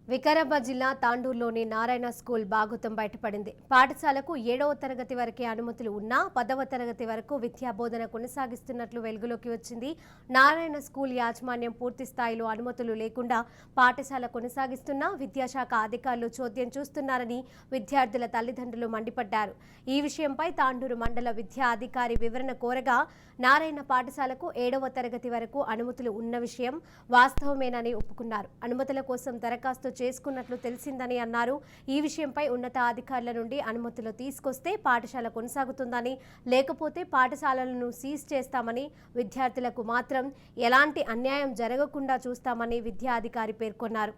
వికారాబాద్ జిల్లా తాండూరులోని నారాయణ స్కూల్ బాగోతం బయటపడింది. పాఠశాలకు 7వ తరగతి వరకే అనుమతులు ఉన్నా 10వ తరగతి వరకు విద్యాబోధన కొనసాగిస్తున్నట్లు వెలుగులోకి వచ్చింది. నారాయణ స్కూల్ యాజమాన్యం పూర్తి స్థాయిలో అనుమతులు లేకుండా పాఠశాల కొనసాగిస్తున్నా విద్యాశాఖ అధికారులు చోద్యం చూస్తున్నారని విద్యార్థుల తల్లిదండ్రులు మండిపడ్డారు. ఈ విషయంపై తాండూరు మండల విద్యా అధికారి వివరణ కోరగా నారాయణ పాఠశాలకు 7వ తరగతి వరకు అనుమతులు ఉన్న విషయం వాస్తవమేనని ఒప్పుకున్నారు. అనుమతుల కోసం దరఖాస్తు చేసుకున్నట్లు తెలిసిందని అన్నారు. ఈ విషయంపై ఉన్నతాధికారుల నుండి అనుమతులు తీసుకొస్తే పాఠశాల కొనసాగుతుందని, లేకపోతే పాఠశాలలను సీజ్ చేస్తామని, విద్యార్థులకు మాత్రం ఎలాంటి అన్యాయం జరగకుండా చూస్తామని విద్యాధికారి పేర్కొన్నారు.